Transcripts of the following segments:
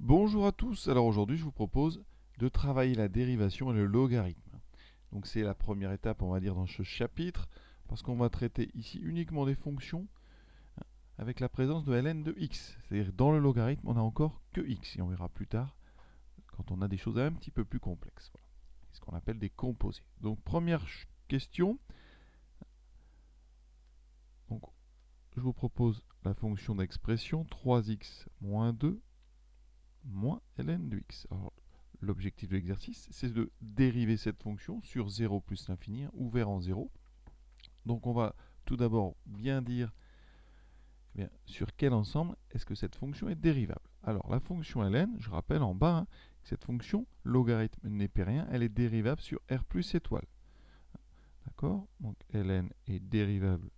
Bonjour à tous, alors aujourd'hui je vous propose de travailler la dérivation et le logarithme. Donc c'est la première étape on va dire dans ce chapitre, parce qu'on va traiter ici uniquement des fonctions avec la présence de ln de x. C'est-à-dire dans le logarithme on n'a encore que x, et on verra plus tard quand on a des choses un petit peu plus complexes. Voilà. C'est ce qu'on appelle des composés. Donc première question, donc, je vous propose la fonction d'expression 3x moins 2 moins ln de x. Alors, l'objectif de l'exercice, c'est de dériver cette fonction sur 0 plus l'infini, ouvert en 0. Donc on va tout d'abord bien dire sur quel ensemble est-ce que cette fonction est dérivable. Alors la fonction ln, je rappelle en bas, que cette fonction logarithme népérien, elle est dérivable sur r plus étoile. D'accord? Donc ln est dérivable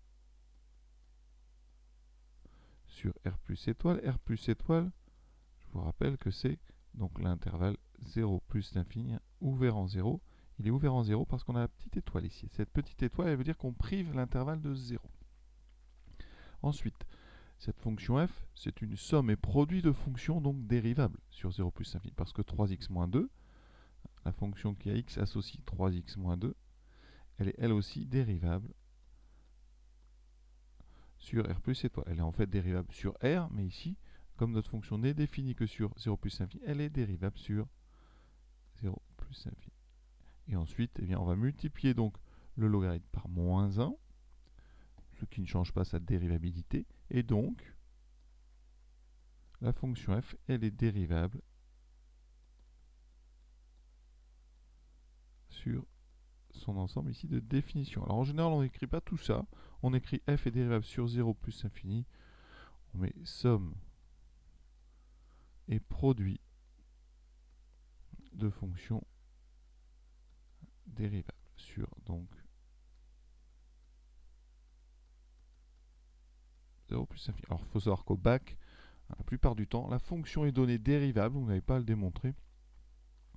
sur r plus étoile. R plus étoile, je vous rappelle que c'est donc l'intervalle 0 plus l'infini ouvert en 0. Il est ouvert en 0 parce qu'on a la petite étoile ici. Cette petite étoile, elle veut dire qu'on prive l'intervalle de 0. Ensuite, cette fonction f, c'est une somme et produit de fonctions donc dérivables sur 0 plus l'infini. Parce que 3x moins 2, la fonction qui a x associe 3x moins 2, elle est elle aussi dérivable sur r plus étoile. Elle est en fait dérivable sur r, mais ici, comme notre fonction n'est définie que sur 0 plus l'infini, elle est dérivable sur 0 plus l'infini. Et ensuite, eh bien, on va multiplier donc le logarithme par moins 1, ce qui ne change pas sa dérivabilité. Et donc, la fonction f, elle est dérivable sur son ensemble ici de définition. Alors en général, on n'écrit pas tout ça. On écrit f est dérivable sur 0 plus infini. On met somme et produit de fonctions dérivables sur donc 0 plus infini. Alors il faut savoir qu'au bac, la plupart du temps, la fonction est donnée dérivable. Vous n'avez pas à le démontrer.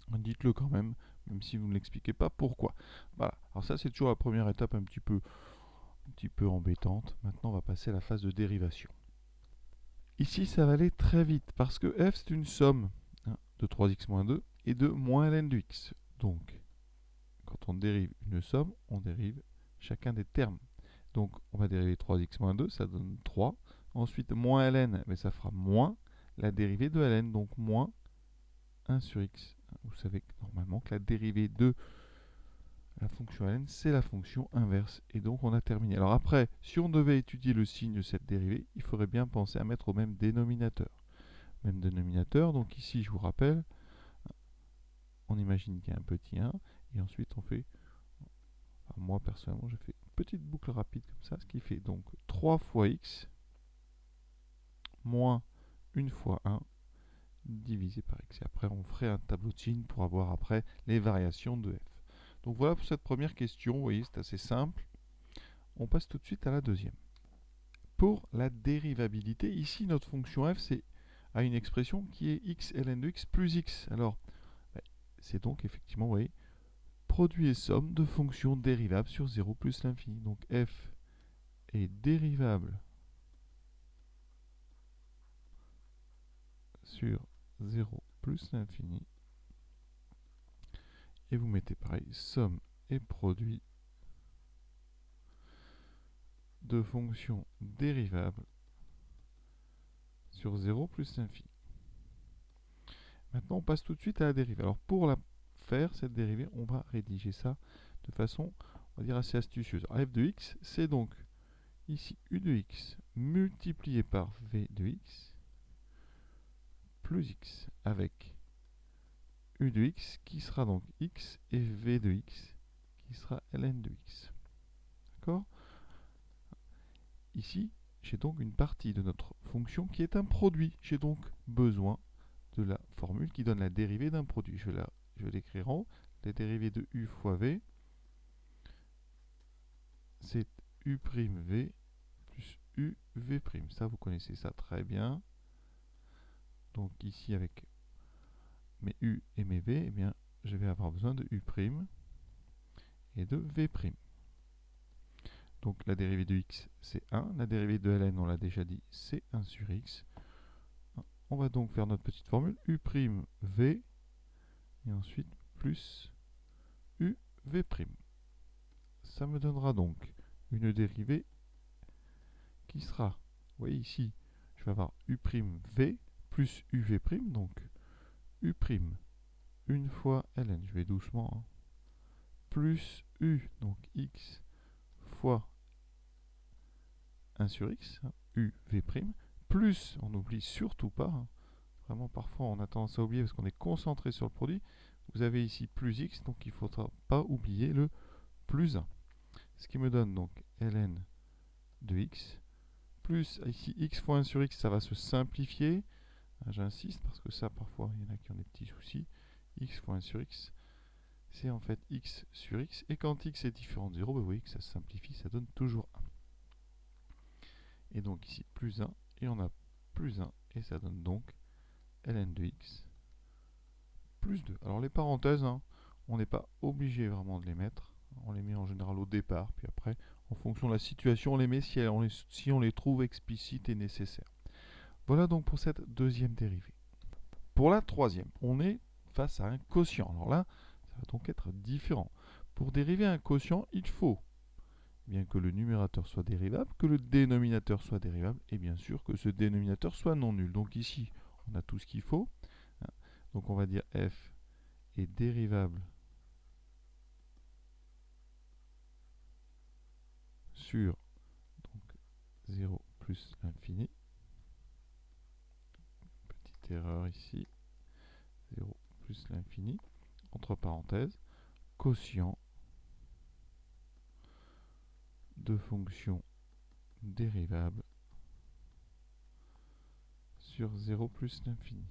Dites-le quand même, même si vous ne l'expliquez pas pourquoi. Voilà. Alors ça, c'est toujours la première étape un petit peu embêtante. Maintenant, on va passer à la phase de dérivation. Ici, ça va aller très vite parce que f, c'est une somme de 3x moins 2 et de moins ln de x. Donc, quand on dérive une somme, on dérive chacun des termes. Donc, on va dériver 3x moins 2, ça donne 3. Ensuite, moins ln, mais ça fera moins la dérivée de ln, donc moins 1 sur x. Vous savez normalement que la dérivée de la fonction ln, c'est la fonction inverse. Et donc, on a terminé. Alors après, si on devait étudier le signe de cette dérivée, il faudrait bien penser à mettre au même dénominateur. Même dénominateur, donc ici, je vous rappelle, on imagine qu'il y a un petit 1, et ensuite on fait, enfin, moi personnellement, je fais une petite boucle rapide comme ça, ce qui fait donc 3 fois x moins 1 fois 1 divisé par x. Et après, on ferait un tableau de signes pour avoir après les variations de f. Donc voilà pour cette première question, vous voyez, c'est assez simple. On passe tout de suite à la deuxième. Pour la dérivabilité, ici, notre fonction f, c'est à une expression qui est x ln de x plus x. Alors, c'est donc effectivement, vous voyez, produit et somme de fonctions dérivables sur 0 plus l'infini. Donc f est dérivable sur 0 plus l'infini. Et vous mettez pareil, somme et produit de fonctions dérivables sur 0 plus l'infini. Maintenant, on passe tout de suite à la dérivée. Alors pour la faire, cette dérivée, on va rédiger ça de façon, on va dire, assez astucieuse. Alors, f de x, c'est donc ici u de x multiplié par v de x plus x avec u de x qui sera donc x et v de x qui sera ln de x. D'accord? Ici, j'ai donc une partie de notre fonction qui est un produit. J'ai donc besoin de la formule qui donne la dérivée d'un produit. Je vais l'écrire en haut. La dérivée de u fois v, c'est u' v plus u v'. Ça, vous connaissez ça très bien. Donc ici, avec mes u et mes v, eh bien, je vais avoir besoin de u' et de v'. Donc la dérivée de x, c'est 1. La dérivée de ln, on l'a déjà dit, c'est 1 sur x. On va donc faire notre petite formule u'v et ensuite plus uv'. Ça me donnera donc une dérivée qui sera, vous voyez ici, je vais avoir u'v plus uv', donc u' une fois ln, je vais doucement, hein, plus u, donc x fois 1 sur x, hein, uv', plus, on n'oublie surtout pas, hein, vraiment parfois on a tendance à oublier parce qu'on est concentré sur le produit, vous avez ici plus x, donc il ne faudra pas oublier le plus 1. Ce qui me donne donc ln de x, plus ici x fois 1 sur x, ça va se simplifier, j'insiste parce que ça parfois il y en a qui ont des petits soucis, x fois 1 sur x, c'est en fait x sur x, et quand x est différent de 0, vous voyez que ça se simplifie, ça donne toujours 1. Et donc ici plus 1, et on a plus 1, et ça donne donc ln de x plus 2. Alors les parenthèses, hein, on n'est pas obligé vraiment de les mettre, on les met en général au départ, puis après, en fonction de la situation, on les met si on les trouve explicites et nécessaires. Voilà donc pour cette deuxième dérivée. Pour la troisième, on est face à un quotient. Alors là, ça va donc être différent. Pour dériver un quotient, il faut bien que le numérateur soit dérivable, que le dénominateur soit dérivable, et bien sûr que ce dénominateur soit non nul. Donc ici, on a tout ce qu'il faut. Donc on va dire f est dérivable sur donc 0 plus l'infini. Petite erreur ici. 0 plus l'infini. Entre parenthèses, quotient de fonction dérivable sur 0 plus l'infini.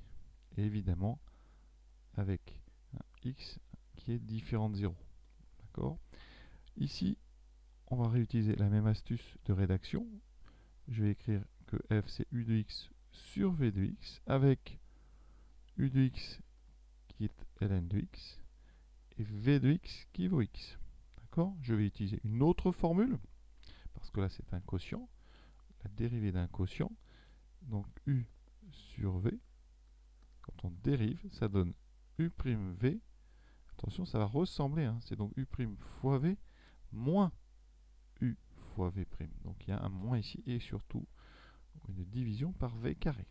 Et évidemment, avec un x qui est différent de 0. D'accord ? Ici, on va réutiliser la même astuce de rédaction. Je vais écrire que f c'est u de x sur v de x avec u de x qui est ln de x et v de x qui vaut x. D'accord ? Je vais utiliser une autre formule parce que là c'est un quotient, la dérivée d'un quotient. Donc u sur v, quand on dérive, ça donne u'v. Attention, ça va ressembler, hein, c'est donc u' fois v moins u fois v'. Donc il y a un moins ici et surtout une division par v carré.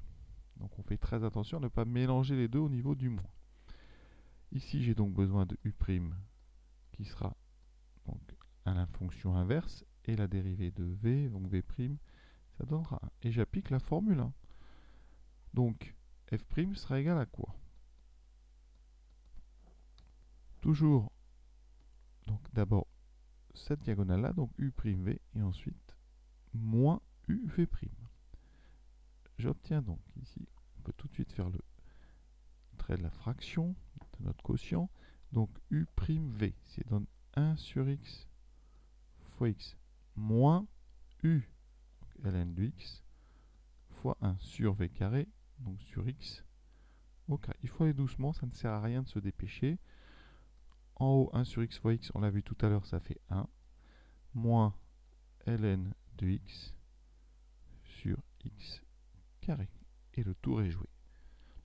Donc on fait très attention à ne pas mélanger les deux au niveau du moins. Ici j'ai donc besoin de u' qui sera donc à la fonction inverse et la dérivée de v, donc v', ça donnera 1. Et j'applique la formule 1. Donc f' sera égal à quoi? Toujours, donc d'abord cette diagonale là, donc u'v, et ensuite moins uv'. J'obtiens donc ici, on peut tout de suite faire le trait de la fraction de notre quotient, donc u'v, c'est donne 1 sur x fois x moins u, donc ln de x, fois 1 sur v carré, donc sur x au carré. Il faut aller doucement, ça ne sert à rien de se dépêcher. En haut, 1 sur x fois x, on l'a vu tout à l'heure, ça fait 1, moins ln de x sur x carré. Et le tour est joué.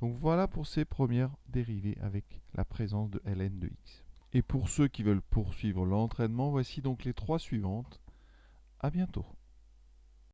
Donc voilà pour ces premières dérivées avec la présence de ln de x. Et pour ceux qui veulent poursuivre l'entraînement, voici donc les 3 suivantes. À bientôt.